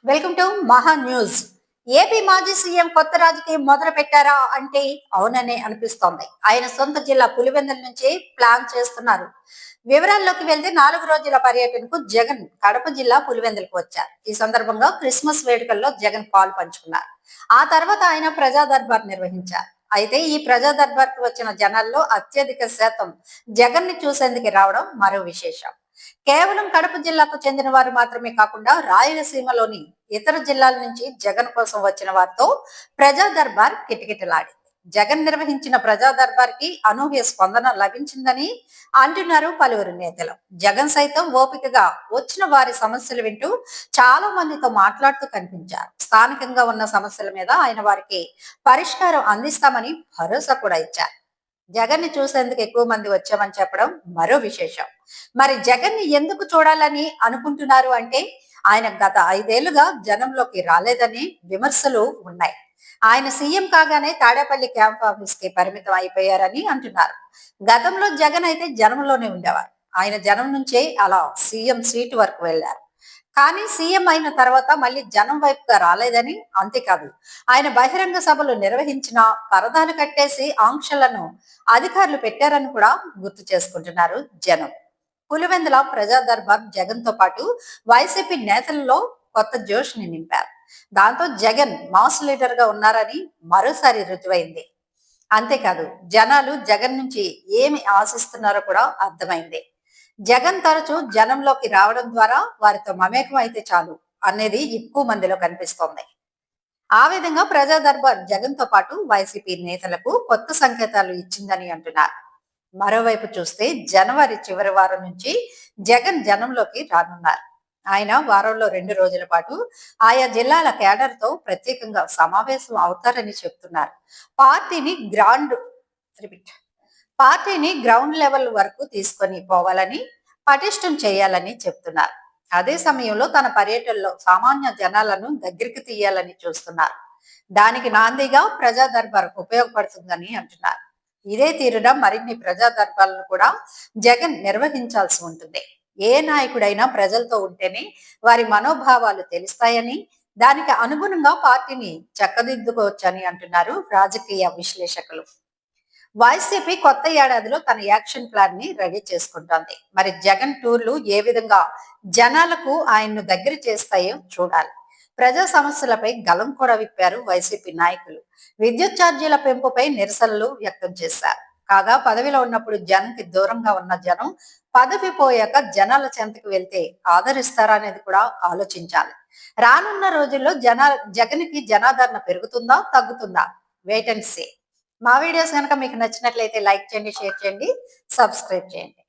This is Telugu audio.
వెల్కమ్ టు మహా న్యూస్. ఏపీ మాజీ సీఎం కొత్త రాజకీయం మొదలు పెట్టారా అంటే అవుననే అనిపిస్తోంది. ఆయన సొంత జిల్లా పులివెందుల నుంచి ప్లాన్ చేస్తున్నారు. వివరాల్లోకి వెళ్తే 4 రోజుల పర్యటనకు జగన్ కడప జిల్లా పులివెందులకు వచ్చారు. ఈ సందర్భంగా క్రిస్మస్ వేడుకల్లో జగన్ పాలు పంచుకున్నారు. ఆ తర్వాత ఆయన ప్రజా దర్బార్ నిర్వహించారు. అయితే ఈ ప్రజా దర్బార్ కు వచ్చిన జనాల్లో అత్యధిక శాతం జగన్ ని చూసేందుకు రావడం మరో విశేషం. కేవలం కడప జిల్లాకు చెందిన వారు మాత్రమే కాకుండా రాయలసీమలోని ఇతర జిల్లాల నుంచి జగన్ కోసం వచ్చిన వారితో ప్రజా దర్బార్ కిటకిటలాడింది. జగన్ నిర్వహించిన ప్రజా దర్బార్ కి అనూహ్య స్పందన లభించిందని అంటున్నారు పలువురు నేతలు. జగన్ సైతం ఓపికగా వచ్చిన వారి సమస్యలు వింటూ చాలా మందితో మాట్లాడుతూ కనిపించారు. స్థానికంగా ఉన్న సమస్యల మీద ఆయన వారికి పరిష్కారం అందిస్తామని భరోసా కూడా ఇచ్చారు. జగన్ ని చూసేందుకు ఎక్కువ మంది వచ్చామని చెప్పడం మరో విశేషం. మరి జగన్ ని ఎందుకు చూడాలని అనుకుంటున్నారు అంటే ఆయన గత 5 ఏళ్లుగా జనంలోకి రాలేదని విమర్శలు ఉన్నాయి. ఆయన సీఎం కాగానే తాడేపల్లి క్యాంప్ ఆఫీస్ కి పరిమితం అయిపోయారని అంటున్నారు. గతంలో జగన్ అయితే జనంలోనే ఉండేవారు. ఆయన జనం నుంచే అలా సీఎం సీటు వరకు వెళ్లారు. కానీ సీఎం అయిన తర్వాత మళ్ళీ జనం వైపుగా రాలేదని, అంతేకాదు ఆయన బహిరంగ సభలు నిర్వహించిన పరదాలు కట్టేసి ఆంక్షలను అధికారులు పెట్టారని కూడా గుర్తు చేసుకుంటున్నారు జనం. పులివెందుల ప్రజా దర్బార్ జగన్ తో పాటు వైసీపీ నేతలలో కొత్త జోష్ ని నింపారు. దాంతో జగన్ మాస్ లీడర్ గా ఉన్నారని మరోసారి రుజువైంది. అంతేకాదు జనాలు జగన్ నుంచి ఏమి ఆశిస్తున్నారో కూడా అర్థమైంది. జగన్ తరచూ జనంలోకి రావడం ద్వారా వారితో మమేకం అయితే చాలు అనేది ఎక్కువ మందిలో కనిపిస్తోంది. ఆ విధంగా ప్రజా దర్బార్ జగన్ తో పాటు వైసీపీ నేతలకు కొత్త సంకేతాలు ఇచ్చిందని అంటున్నారు. మరోవైపు చూస్తే జనవరి చివరి వారం నుంచి జగన్ జనంలోకి రానున్నారు. ఆయన వారంలో 2 రోజుల పాటు ఆయా జిల్లాల కేడర్ తో ప్రత్యేకంగా సమావేశం అవుతారని చెప్తున్నారు. పార్టీని గ్రాండ్ రిపీట్ పార్టీని గ్రౌండ్ లెవెల్ వరకు తీసుకొని పోవాలని, పటిష్టం చేయాలని చెప్తున్నారు. అదే సమయంలో తన పర్యటనలో సామాన్య జనాలను దగ్గరికి తీయాలని చూస్తున్నారు. దానికి నాందిగా ప్రజా దర్బార్ ఉపయోగపడుతుందని అంటున్నారు. ఇదే తీరున మరిన్ని ప్రజా దర్బార్లను కూడా జగన్ నిర్వహించాల్సి ఉంటుంది. ఏ నాయకుడైనా ప్రజలతో ఉంటేనే వారి మనోభావాలు తెలుస్తాయని, దానికి అనుగుణంగా పార్టీని చక్కదిద్దుకోవచ్చని అంటున్నారు రాజకీయ విశ్లేషకులు. వైసీపీ కొత్త ఏడాదిలో తన యాక్షన్ ప్లాన్ ని రెడీ చేసుకుంటోంది. మరి జగన్ టూర్లు ఏ విధంగా జనాలకు ఆయన్ను దగ్గర చేస్తాయో చూడాలి. ప్రజా సమస్యలపై గలం కూడా విప్పారు వైసీపీ నాయకులు. విద్యుత్ ఛార్జీల పెంపుపై నిరసనలు వ్యక్తం చేశారు. కాగా పదవిలో ఉన్నప్పుడు జనంకి దూరంగా ఉన్న జనం పదవి పోయాక జనాల చెంతకు వెళ్తే ఆదరిస్తారా అనేది కూడా ఆలోచించాలి. రానున్న రోజుల్లో జగన్ కి జనాదరణ పెరుగుతుందా తగ్గుతుందా వెయిట్ అండ్ సీ. మా వీడియోస్ కనుక మీకు నచ్చినట్లయితే లైక్ చేయండి, షేర్ చేయండి, సబ్స్క్రైబ్ చేయండి.